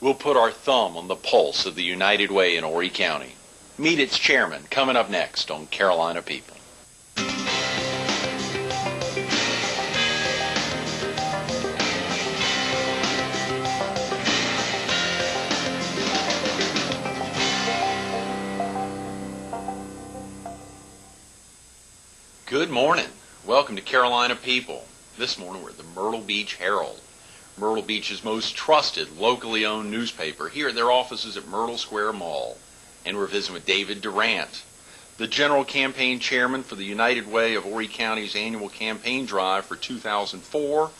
we'll put our thumb on the pulse of the United Way in Horry County. Meet its chairman coming up next on Carolina People. Good morning. Welcome to Carolina People. This morning we're at the Myrtle Beach Herald, Myrtle Beach's most trusted locally owned newspaper, here at their offices at Myrtle Square Mall. And we're visiting with David DuRant, the General Campaign Chairman for the United Way of Horry County's annual campaign drive for 2004,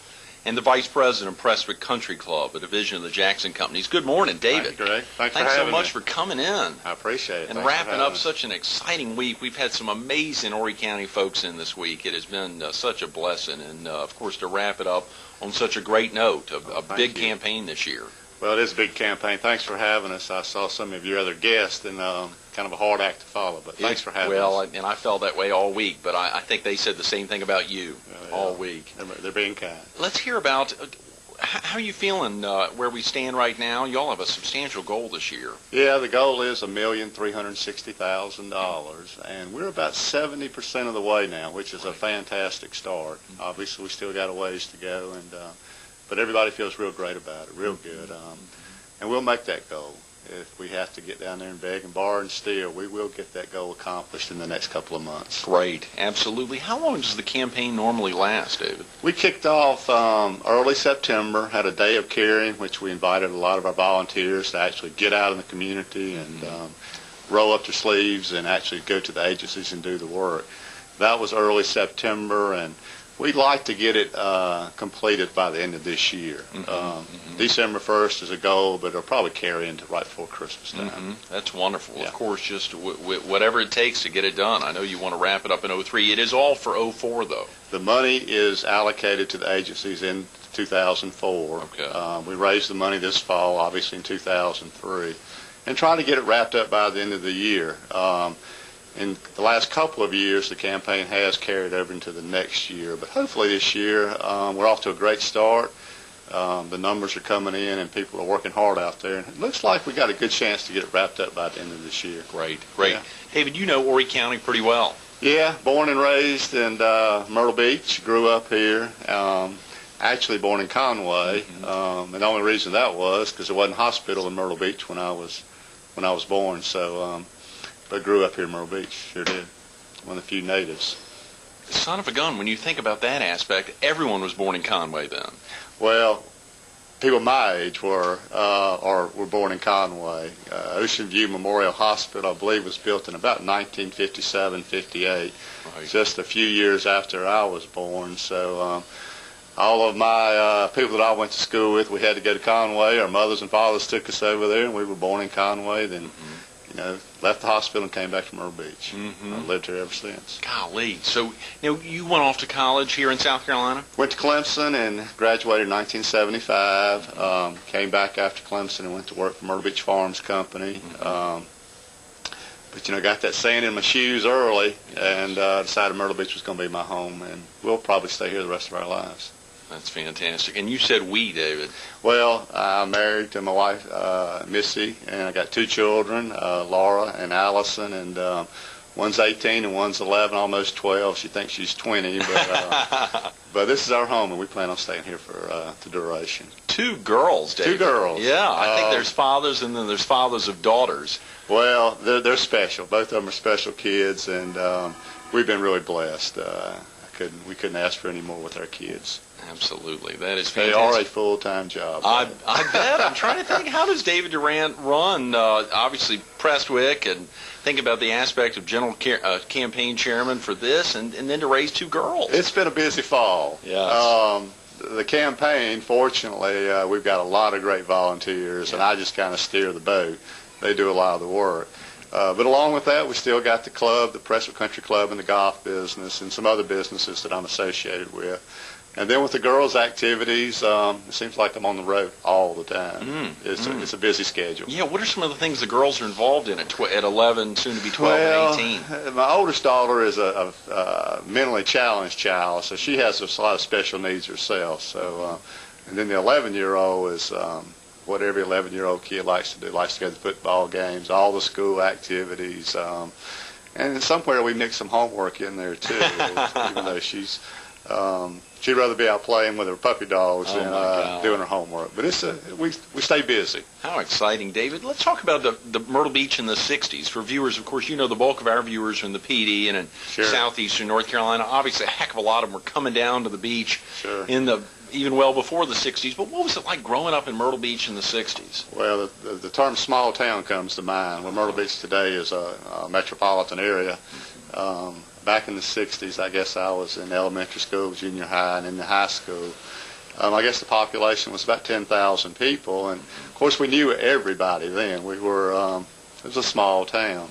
and the Vice President of Prestwick Country Club, a division of the Jackson Companies. Good morning, David. Hi, Greg. Thanks so much for coming in. I appreciate it. And wrapping up such an exciting week. We've had some amazing Horry County folks in this week. It has been such a blessing. And, of course, to wrap it up on such a great note, a big campaign this year. Well, it is a big campaign. Thanks for having us. I saw some of your other guests, and kind of a hard act to follow, but thanks for having us. Well, and I felt that way all week, but I think they said the same thing about you all week. They're being kind. Let's hear about how are you feeling where we stand right now? You all have a substantial goal this year. Yeah, the goal is $1,360,000, and we're about 70% of the way now, which is a fantastic start. Obviously, we still got a ways to go, and but everybody feels real great about it, real good. And we'll make that goal. If we have to get down there and beg and borrow and steal, we will get that goal accomplished in the next couple of months. Great, absolutely. How long does the campaign normally last, David? We kicked off early September, had a day of caring, which we invited a lot of our volunteers to actually get out in the community and roll up their sleeves and actually go to the agencies and do the work. That was early September, and we'd like to get it completed by the end of this year. December 1st is a goal, but it'll probably carry into right before Christmas time. That's wonderful. Yeah. Of course, just whatever it takes to get it done. I know you want to wrap it up in 03. It is all for 04, though. The money is allocated to the agencies in 2004. Okay. We raised the money this fall, obviously in 2003, and try to get it wrapped up by the end of the year. In the last couple of years, the campaign has carried over into the next year, but hopefully this year we're off to a great start. The numbers are coming in, and people are working hard out there. And it looks like we got a good chance to get it wrapped up by the end of this year. Great. Yeah. David, you know Horry County pretty well. Yeah, born and raised in Myrtle Beach, grew up here. Actually born in Conway, and the only reason that was because there wasn't a hospital in Myrtle Beach when I was born. So. But grew up here in Myrtle Beach, sure did. One of the few natives. Son of a gun, when you think about that aspect, everyone was born in Conway then. Well, people my age were born in Conway. Ocean View Memorial Hospital, I believe, was built in about 1957, 58, just a few years after I was born. So all of my people that I went to school with, we had to go to Conway. Our mothers and fathers took us over there, and we were born in Conway. Then left the hospital and came back to Myrtle Beach. I've lived here ever since. Golly. So, you went off to college here in South Carolina? Went to Clemson and graduated in 1975. Came back after Clemson and went to work for Myrtle Beach Farms Company. But, got that sand in my shoes early and decided Myrtle Beach was going to be my home, and we'll probably stay here the rest of our lives. That's fantastic. And you said we, David. Well, I'm married to my wife, Missy, and I got two children, Laura and Allison, and one's 18 and one's 11, almost 12. She thinks she's 20, but this is our home, and we plan on staying here for the duration. Two girls, David. Two girls. Yeah, I think there's fathers, and then there's fathers of daughters. Well, they're special. Both of them are special kids, and we've been really blessed. We couldn't ask for any more with our kids. Absolutely. That is fantastic. They are a full-time job. I bet. I'm trying to think, how does David DuRant run, obviously, Prestwick, and think about the aspect of general campaign chairman for this, and then to raise two girls? It's been a busy fall. Yes. The campaign, fortunately, we've got a lot of great volunteers, and I just kind of steer the boat. They do a lot of the work. But along with that, we still got the club, the Prestwick Country Club, and the golf business, and some other businesses that I'm associated with. And then with the girls' activities, it seems like I'm on the road all the time. It's a busy schedule. Yeah, what are some of the things the girls are involved in at 11, soon to be 12 and 18? My oldest daughter is a mentally challenged child, so she has a lot of special needs herself. So, and then the 11-year-old is what every 11-year-old kid likes to do, likes to go to football games, all the school activities. And somewhere we mix some homework in there too, even though she'd rather be out playing with her puppy dogs than doing her homework. But we stay busy. How exciting, David. Let's talk about the Myrtle Beach in the 60s. For viewers, of course, you know the bulk of our viewers are in the PD and in southeastern North Carolina. Obviously, a heck of a lot of them were coming down to the beach even well before the 60s. But what was it like growing up in Myrtle Beach in the 60s? Well, the term small town comes to mind. Well, Myrtle Beach today is a metropolitan area. Back in the 60s, I guess I was in elementary school, junior high, and in the high school. I guess the population was about 10,000 people, and of course we knew everybody then. It was a small town.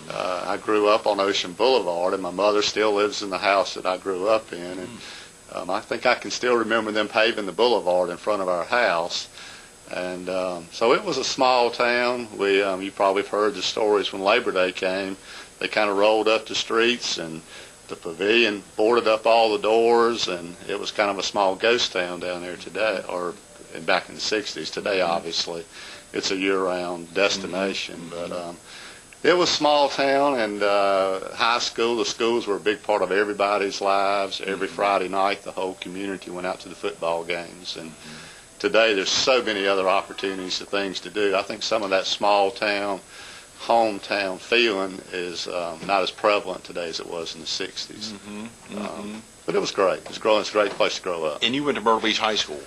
I grew up on Ocean Boulevard, and my mother still lives in the house that I grew up in, and I think I can still remember them paving the boulevard in front of our house. And so it was a small town. You probably have heard the stories when Labor Day came. They kind of rolled up the streets, and the pavilion boarded up all the doors, and it was kind of a small ghost town down there today, or back in the 60s. Today, obviously, it's a year-round destination. But it was a small town, and high school, the schools were a big part of everybody's lives. Every Friday night, the whole community went out to the football games. And today, there's so many other opportunities and things to do. I think some of that small town, hometown feeling is not as prevalent today as it was in the 60s. But it was great. It's a great place to grow up. And you went to Myrtle Beach High School?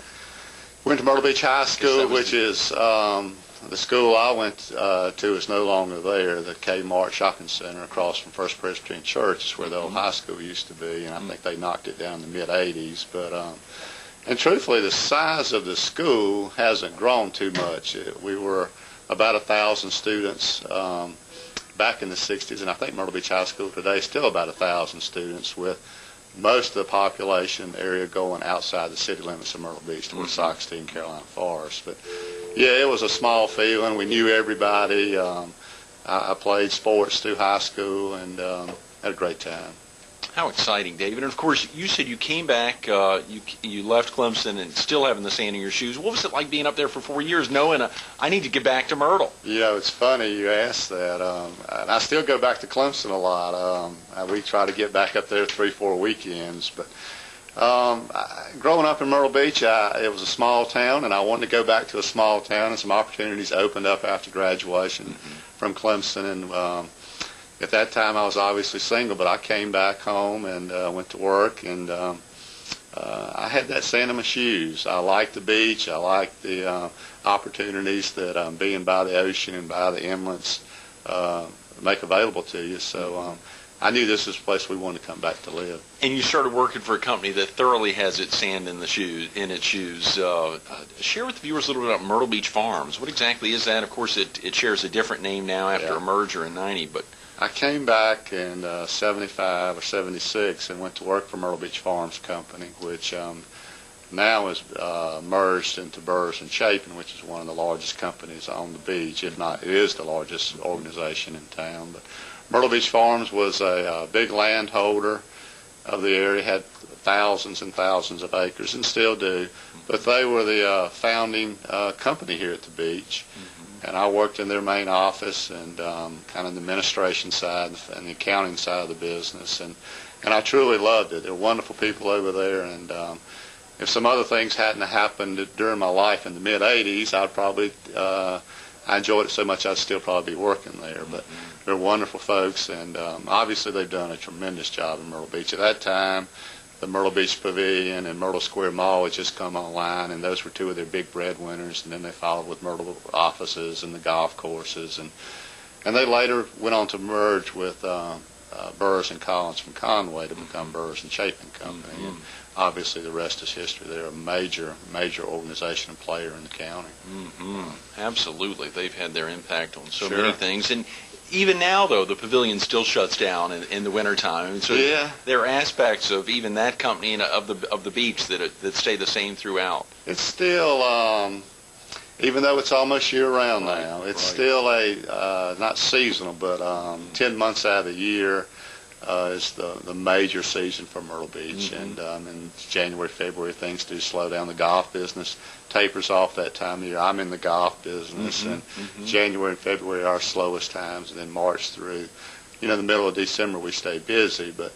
Went to Myrtle Beach High School, which is the school I went to is no longer there. The Kmart Shopping Center across from First Presbyterian Church is where the old high school used to be, and I think they knocked it down in the mid-'80s. But and truthfully, the size of the school hasn't grown too much. We were about 1,000 students back in the 60s, and I think Myrtle Beach High School today is still about 1,000 students, with most of the population area going outside the city limits of Myrtle Beach towards Sox Team, Carolina Forest. But yeah, it was a small feeling. We knew everybody. I played sports through high school and had a great time. How exciting, David. And, of course, you said you came back, you left Clemson and still having the sand in your shoes. What was it like being up there for 4 years knowing I need to get back to Myrtle? Yeah, it's funny you asked that. And I still go back to Clemson a lot. We try to get back up there 3-4 weekends. But growing up in Myrtle Beach, it was a small town, and I wanted to go back to a small town, and some opportunities opened up after graduation from Clemson. And at that time, I was obviously single, but I came back home and went to work, and I had that sand in my shoes. I liked the beach. I liked the opportunities that being by the ocean and by the inlets make available to you. So I knew this was a place we wanted to come back to live. And you started working for a company that thoroughly has its sand in its shoes. Share with the viewers a little bit about Myrtle Beach Farms. What exactly is that? Of course, it shares a different name now after a merger in '90, but I came back in 75 or 76 and went to work for Myrtle Beach Farms Company, which now is merged into Burrs and Chapin, which is one of the largest companies on the beach. If not, it is the largest organization in town. But Myrtle Beach Farms was a big landholder of the area, had thousands and thousands of acres, and still do. But they were the founding company here at the beach. And I worked in their main office and kind of the administration side and the accounting side of the business. And I truly loved it. They're wonderful people over there. And if some other things hadn't happened during my life in the mid-'80s, I enjoyed it so much I'd still probably be working there. But they're wonderful folks. And obviously they've done a tremendous job in Myrtle Beach. At that time, the Myrtle Beach Pavilion and Myrtle Square Mall had just come online, and those were two of their big breadwinners. And then they followed with Myrtle offices and the golf courses, and they later went on to merge with Burrs and Collins from Conway to become Burrs and Chapin Company. And obviously, the rest is history. They're a major organization and player in the county. Absolutely, they've had their impact on so many things. And even now, though, the pavilion still shuts down in the wintertime. So there are aspects of even that company and of the beach that stay the same throughout. It's still, even though it's almost year-round now, it's still not seasonal, but 10 months out of the year, is the major season for Myrtle Beach. And in January, February, things do slow down. The golf business tapers off that time of year. I'm in the golf business, and January and February are our slowest times, and then March through, the middle of December we stay busy. But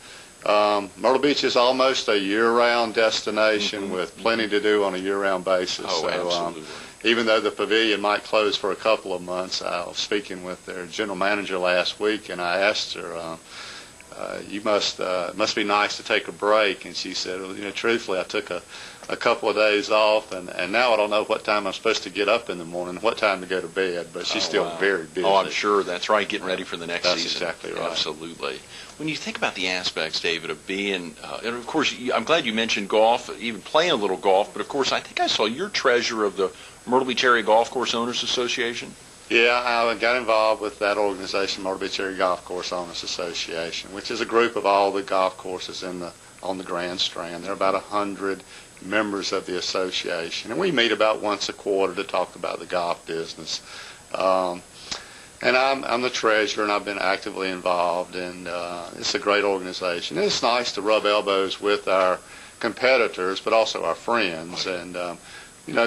Myrtle Beach is almost a year-round destination with plenty to do on a year-round basis. Oh, so, absolutely. Even though the pavilion might close for a couple of months, I was speaking with their general manager last week, and I asked her, it must be nice to take a break. And she said, well, truthfully, I took a couple of days off, and now I don't know what time I'm supposed to get up in the morning, what time to go to bed, but she's still very busy. Oh, I'm sure. That's right, getting ready for the next season. That's exactly right. Absolutely. When you think about the aspects, David, of being, and of course, I'm glad you mentioned golf, even playing a little golf, but of course, I think I saw you're treasurer of the Myrtle Beach Area Golf Course Owners Association. Yeah, I got involved with that organization, Myrtle Beach Area Golf Course Owners Association, which is a group of all the golf courses on the Grand Strand. There are about 100 members of the association, and we meet about once a quarter to talk about the golf business. And I'm the treasurer, and I've been actively involved, and it's a great organization. And it's nice to rub elbows with our competitors, but also our friends. And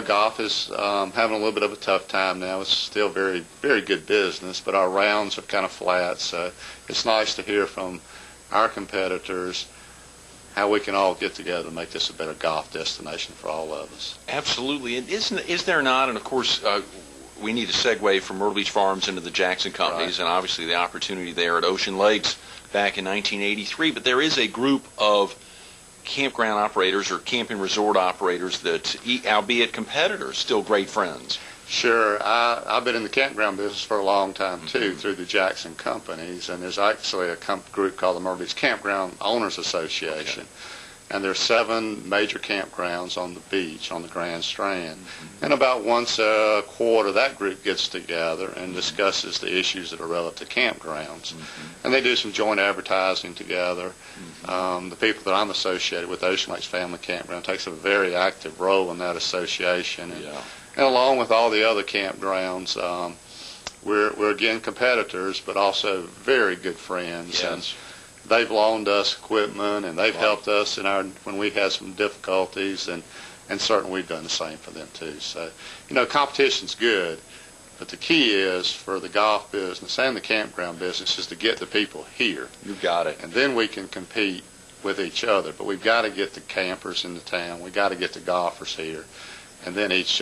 golf is having a little bit of a tough time now. It's still very, very good business, but our rounds are kind of flat. So it's nice to hear from our competitors how we can all get together to make this a better golf destination for all of us. Absolutely. And is there not, and of course, we need to segue from Myrtle Beach Farms into the Jackson Companies, and obviously the opportunity there at Ocean Lakes back in 1983, but there is a group of campground operators or camping resort operators that, albeit competitors, still great friends. Sure. I've been in the campground business for a long time, too, through the Jackson Companies, and there's actually a group called the Myrtle Beach Campground Owners Association. Okay. And there's 7 major campgrounds on the beach, on the Grand Strand. And about once a quarter, that group gets together and discusses the issues that are relevant to campgrounds. And they do some joint advertising together. The people that I'm associated with, Ocean Lakes Family Campground, takes a very active role in that association. And along with all the other campgrounds, we're again competitors, but also very good friends. Yes. And they've loaned us equipment, and they've helped us when we had some difficulties, and certainly we've done the same for them too. So, competition's good, but the key is for the golf business and the campground business is to get the people here. You got it. And then we can compete with each other. But we've got to get the campers in the town. We've got to get the golfers here, and then each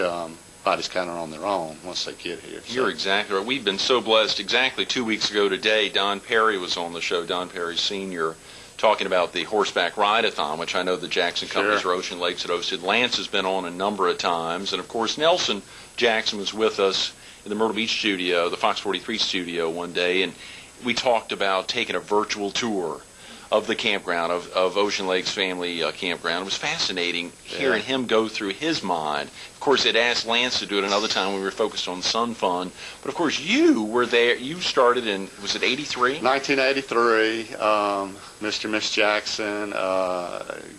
body's kind of on their own once they get here. You're exactly right. We've been so blessed. Exactly 2 weeks ago today, Don Perry was on the show, Don Perry Sr., talking about the horseback ride-a-thon, which I know the Jackson Companies or Ocean Lakes had hosted. Lance has been on a number of times. And, of course, Nelson Jackson was with us in the Myrtle Beach studio, the Fox 43 studio one day, and we talked about taking a virtual tour of the campground, of Ocean Lakes Family Campground. It was fascinating hearing him go through his mind. Of course, it asked Lance to do it another time when we were focused on Sun Fun. But, of course, you were there. You started in, was it 83? 1983. Mr. and Miss Jackson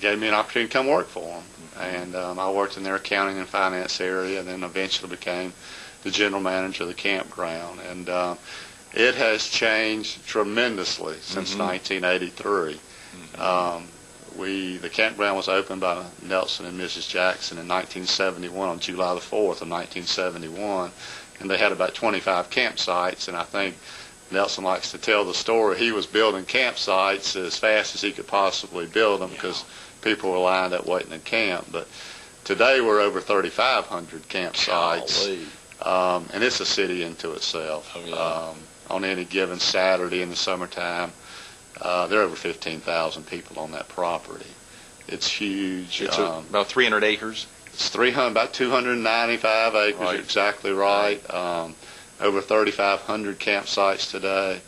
gave me an opportunity to come work for them. And I worked in their accounting and finance area, and then eventually became the general manager of the campground. And it has changed tremendously since 1983. The campground was opened by Nelson and Mrs. Jackson in 1971, on July the 4th of 1971, and they had about 25 campsites. And I think Nelson likes to tell the story. He was building campsites as fast as he could possibly build them because people were lined up waiting to camp. But today we're over 3,500 campsites, and it's a city into itself. On any given Saturday in the summertime, there are over 15,000 people on that property. It's huge. It's about 300 acres. It's about 295 acres. Right. You're exactly right. Over 3,500 campsites today.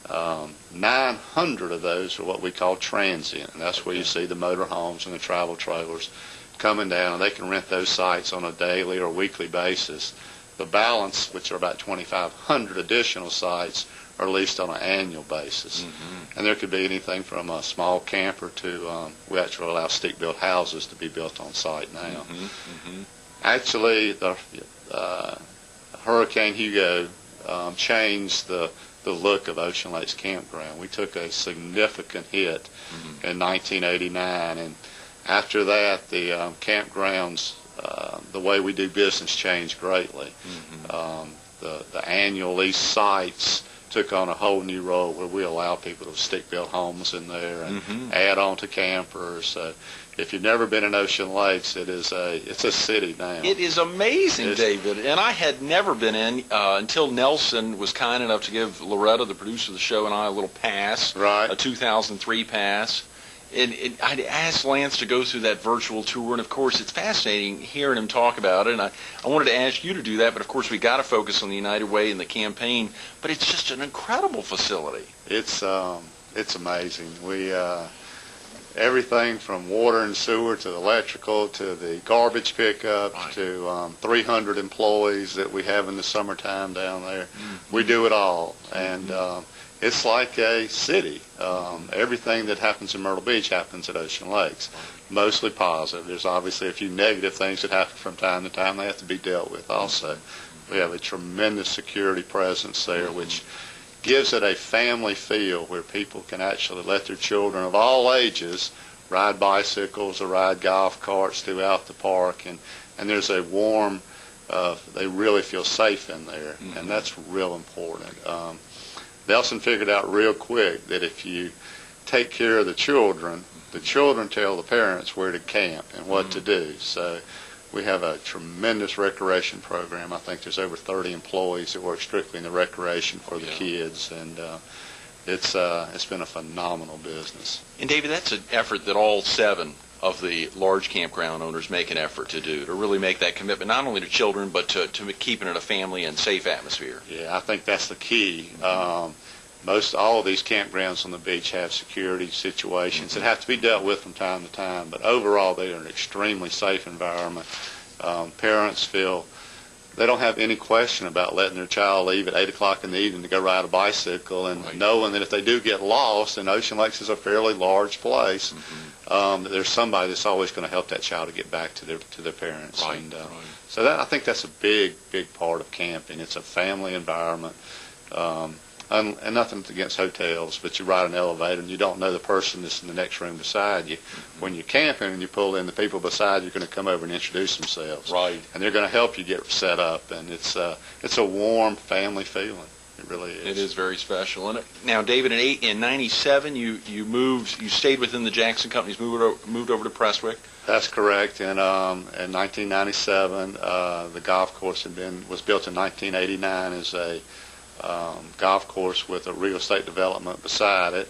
900 of those are what we call transient, and that's where you see the motor homes and the travel trailers coming down. They can rent those sites on a daily or weekly basis. The balance, which are about 2,500 additional sites, are leased on an annual basis. And there could be anything from a small camper to, we actually allow stick-built houses to be built on site now. Actually, the Hurricane Hugo changed the the look of Ocean Lakes Campground. We took a significant hit in 1989, and after that, the campgrounds, the way we do business changed greatly. The annual lease sites took on a whole new role where we allow people to stick-built homes in there and add on to campers. So if you've never been in Ocean Lakes, it's a city now. It is amazing, David. And I had never been in until Nelson was kind enough to give Loretta, the producer of the show, and I a little pass, right. A 2003 pass. And I'd asked Lance to go through that virtual tour, and of course it's fascinating hearing him talk about it, and I wanted to ask you to do that, but of course we got to focus on the United Way and the campaign, but it's just an incredible facility. It's amazing. We everything from water and sewer to the electrical to the garbage pickup to 300 employees that we have in the summertime down there. We do it all, and it's like a city. Everything that happens in Myrtle Beach happens at Ocean Lakes, mostly positive. There's obviously a few negative things that happen from time to time. They have to be dealt with also. We have a tremendous security presence there, which gives it a family feel where people can actually let their children of all ages ride bicycles or ride golf carts throughout the park, and there's a warm, they really feel safe in there, and that's real important. Nelson figured out real quick that if you take care of the children tell the parents where to camp and what to do. So we have a tremendous recreation program. I think there's over 30 employees that work strictly in the recreation for the kids, and it's been a phenomenal business. And David, that's an effort that all 7 of the large campground owners make an effort to do, to really make that commitment, not only to children, but to keeping it a family and safe atmosphere. Yeah, I think that's the key. All of these campgrounds on the beach have security situations that have to be dealt with from time to time, but overall they are an extremely safe environment. Parents feel they don't have any question about letting their child leave at 8 o'clock in the evening to go ride a bicycle, and knowing that if they do get lost, and Ocean Lakes is a fairly large place, that there's somebody that's always going to help that child to get back to their parents. So I think that's a big part of camping. It's a family environment. And nothing against hotels, but you ride an elevator and you don't know the person that's in the next room beside you. When you're camping and you pull in, the people beside you are going to come over and introduce themselves. Right. And they're going to help you get set up, and it's a warm family feeling. It really is. It is very special. And now, David, in '97, you stayed within the Jackson Companies, moved over to Prestwick. That's correct. And in 1997, the golf course was built in 1989 as a golf course with a real estate development beside it,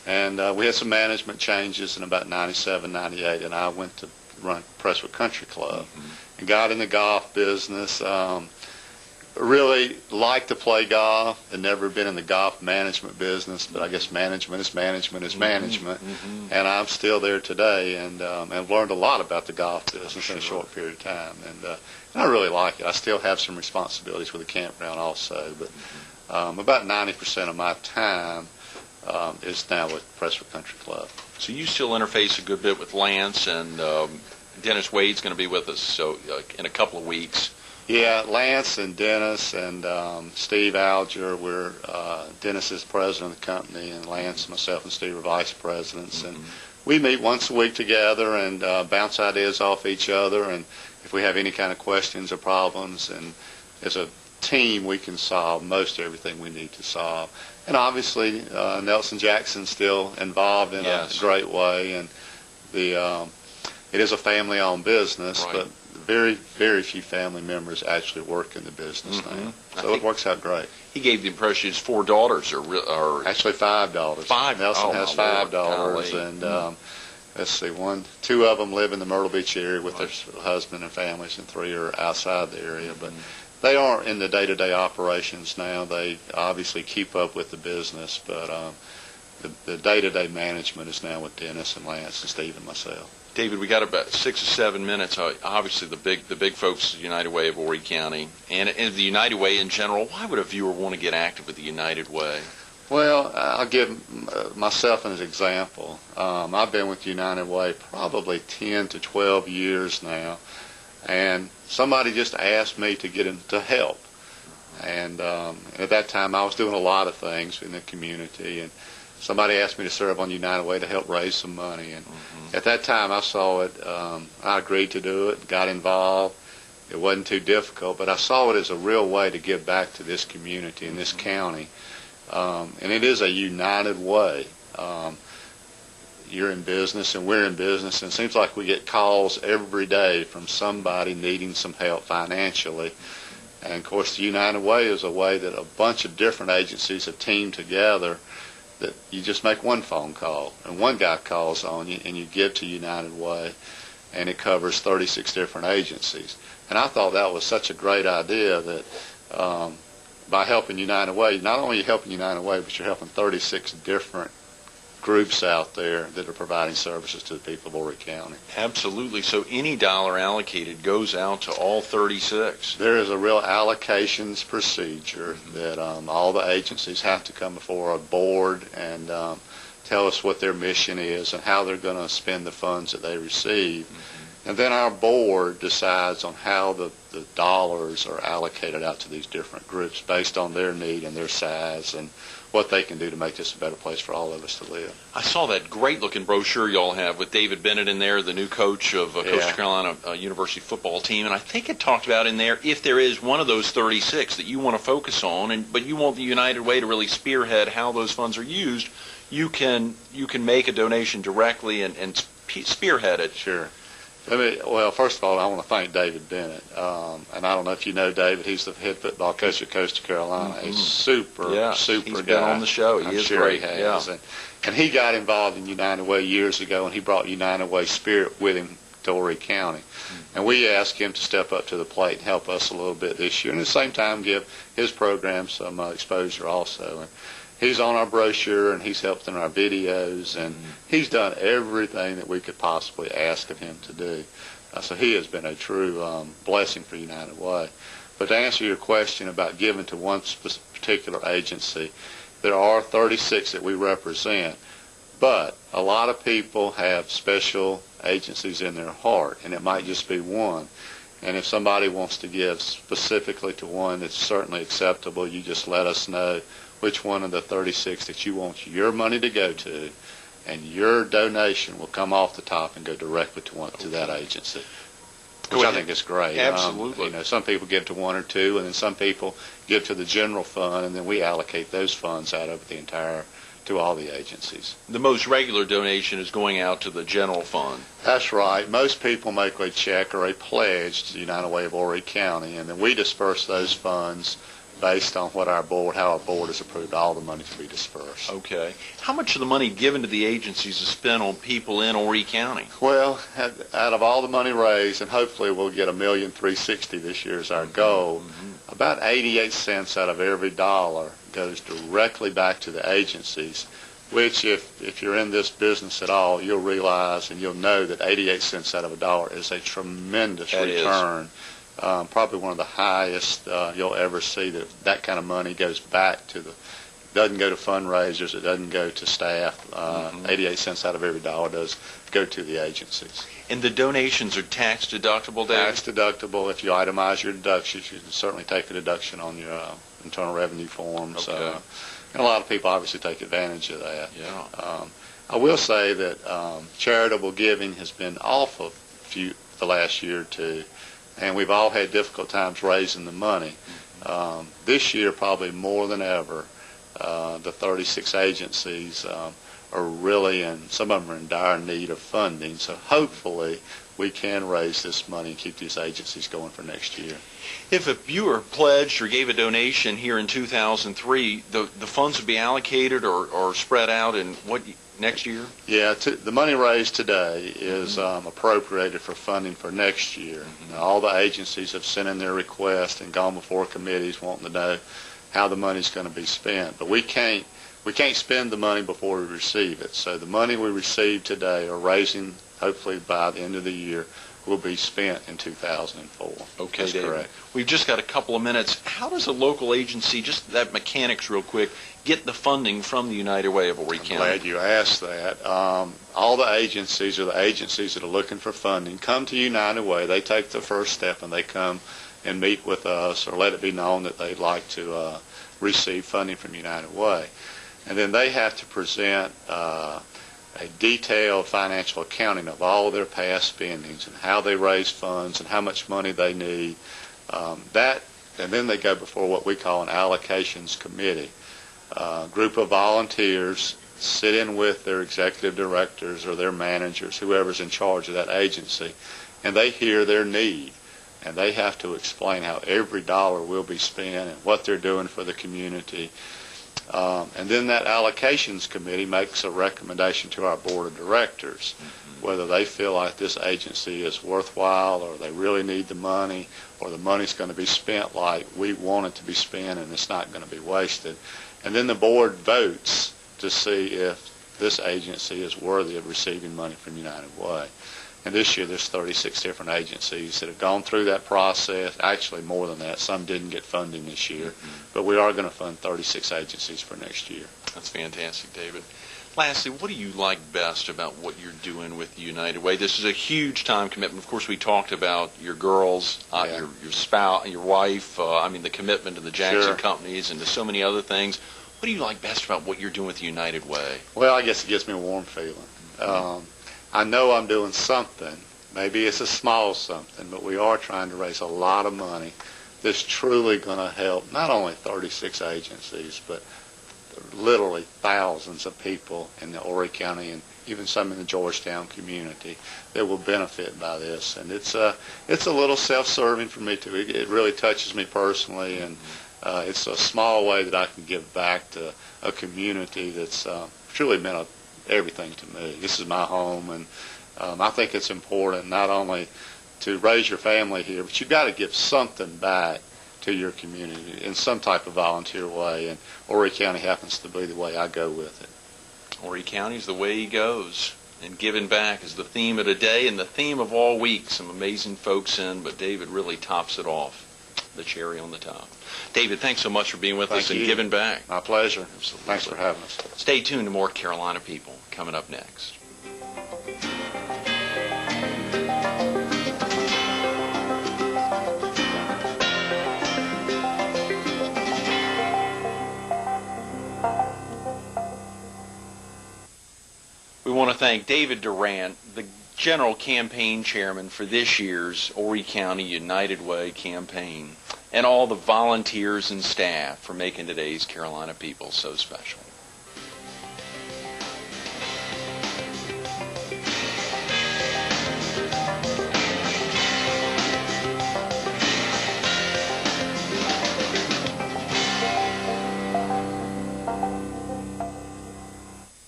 and we had some management changes in about 97, 98, and I went to run Prestwick Country Club and got in the golf business. Really liked to play golf. Had never been in the golf management business, but I guess management is management, and I'm still there today, and I've learned a lot about the golf business in a short period of time, and I really like it. I still have some responsibilities with the campground also, but about 90% of my time is now with Prestwick Country Club. So you still interface a good bit with Lance, and Dennis Wade's going to be with us in a couple of weeks. Yeah, Lance and Dennis and Steve Alger, Dennis is president of the company, and Lance, myself, and Steve are vice presidents. And we meet once a week together and bounce ideas off each other. And if we have any kind of questions or problems, and as a team, we can solve most everything we need to solve. And obviously, Nelson Jackson's still involved in a great way. And it is a family-owned business, but very, very few family members actually work in the business now. So it works out great. He gave the impression his 4 daughters are actually 5 daughters. 5? Nelson has 5 daughters, and let's see, 2 of them live in the Myrtle Beach area with their husband and families, and 3 are outside the area. But they aren't in the day-to-day operations now. They obviously keep up with the business, but the day-to-day management is now with Dennis and Lance and Steve and myself. David, we got about 6 or 7 minutes. Obviously, the big folks at the United Way of Horry County, and the United Way in general. Why would a viewer want to get active with the United Way? Well, I'll give myself as an example. I've been with the United Way probably 10 to 12 years now, and somebody just asked me to get in to help. And at that time, I was doing a lot of things in the community, and somebody asked me to serve on United Way to help raise some money. And at that time, I saw it. I agreed to do it, got involved. It wasn't too difficult, but I saw it as a real way to give back to this community and this county. And it is a united way. You're in business and we're in business, and it seems like we get calls every day from somebody needing some help financially. And of course, the United Way is a way that a bunch of different agencies have teamed together, that you just make one phone call and one guy calls on you and you give to United Way, and it covers 36 different agencies. And I thought that was such a great idea that by helping United Way, not only are you helping United Way, but you're helping 36 different groups out there that are providing services to the people of Horry County. Absolutely. So any dollar allocated goes out to all 36. There is a real allocations procedure that all the agencies have to come before a board and tell us what their mission is and how they're going to spend the funds that they receive. And then our board decides on how the dollars are allocated out to these different groups based on their need and their size and what they can do to make this a better place for all of us to live. I saw that great-looking brochure y'all have with David Bennett in there, the new coach of Coastal Carolina University football team, and I think it talked about in there if there is one of those 36 that you want to focus on, but you want the United Way to really spearhead how those funds are used, you can make a donation directly and spearhead it. Sure. Well, first of all, I want to thank David Bennett. And I don't know if you know David. He's the head football coach at Coastal Carolina. He's super guy. He's been on the show. He is sure great. He has. Yeah. And he got involved in United Way years ago, and he brought United Way spirit with him to Horry County. And we asked him to step up to the plate and help us a little bit this year, and at the same time give his program some exposure also. And he's on our brochure, and he's helped in our videos, and he's done everything that we could possibly ask of him to do. So he has been a true blessing for United Way. But to answer your question about giving to one particular agency, there are 36 that we represent, but a lot of people have special agencies in their heart, and it might just be one. And if somebody wants to give specifically to one, it's certainly acceptable. You just let us know which one of the 36 that you want your money to go to, and your donation will come off the top and go directly to that agency, which I think is great. Absolutely. Some people give to one or two, and then some people give to the general fund, and then we allocate those funds out over the entire to all the agencies. The most regular donation is going out to the general fund. That's right. Most people make a check or a pledge to the United Way of Horry County, and then we disperse those funds based on what how our board has approved all the money to be dispersed. Okay. How much of the money given to the agencies is spent on people in Horry County? Well, out of all the money raised, and hopefully we'll get $1,360,000 this year is our goal, about 88 cents out of every dollar goes directly back to the agencies, which if you're in this business at all, you'll realize and you'll know that 88 cents out of a dollar is a tremendous return. Probably one of the highest you'll ever see. That kind of money goes back to doesn't go to fundraisers, it doesn't go to staff. 88 cents out of every dollar does go to the agencies. And the donations are tax deductible, David? Tax deductible. If you itemize your deductions, you can certainly take a deduction on your internal revenue forms. Okay. And a lot of people obviously take advantage of that. Yeah. I will say that charitable giving has been off of the last year or two, and we've all had difficult times raising the money. This year, probably more than ever, the 36 agencies are really, and some of them are in dire need of funding. So hopefully we can raise this money and keep these agencies going for next year. If a viewer pledged or gave a donation here in 2003, the funds would be allocated or spread out in what next year? Yeah, the money raised today is appropriated for funding for next year. Now, all the agencies have sent in their request and gone before committees wanting to know how the money's going to be spent. But we can't spend the money before we receive it. So the money we receive today, or raising hopefully by the end of the year, will be spent in 2004. Okay, that's David. correct. We've just got a couple of minutes. How does a local agency, just that mechanics real quick, get the funding from the United Way of Horry County? I'm glad you asked that. All the agencies, or the agencies that are looking for funding, come to United Way. They take the first step and they come and meet with us or let it be known that they'd like to receive funding from United Way. And then they have to present a detailed financial accounting of all their past spendings and how they raise funds and how much money they need. And then they go before what we call an allocations committee. A group of volunteers sit in with their executive directors or their managers, whoever's in charge of that agency, and they hear their need. And they have to explain how every dollar will be spent and what they're doing for the community. And then that allocations committee makes a recommendation to our board of directors, whether they feel like this agency is worthwhile or they really need the money or the money's going to be spent like we want it to be spent and it's not going to be wasted. And then the board votes to see if this agency is worthy of receiving money from United Way. And this year there's 36 different agencies that have gone through that process. Actually more than that. Some didn't get funding this year. But we are going to fund 36 agencies for next year. That's fantastic, David. Lastly, what do you like best about what you're doing with the United Way? This is a huge time commitment. Of course, we talked about your girls, your spouse, your wife, the commitment to the Jackson companies and to so many other things. What do you like best about what you're doing with the United Way? Well, I guess it gives me a warm feeling. I know I'm doing something. Maybe it's a small something, but we are trying to raise a lot of money that's truly going to help not only 36 agencies, but literally thousands of people in the Horry County and even some in the Georgetown community that will benefit by this. And it's a little self-serving for me too. It really touches me personally, and it's a small way that I can give back to a community that's truly meant everything to me. This is my home, and I think it's important not only to raise your family here, but you've got to give something back to your community in some type of volunteer way, and Horry County happens to be the way I go with it. Horry County's the way he goes, and giving back is the theme of today and the theme of all week. Some amazing folks in, but David really tops it off, the cherry on the top. David, thanks so much for being with us and giving back. My pleasure. Absolutely. Thanks for having us. Stay tuned to more Carolina People coming up next. We want to thank David DuRant, the General Campaign Chairman for this year's Horry County United Way campaign, and all the volunteers and staff for making today's Carolina People so special.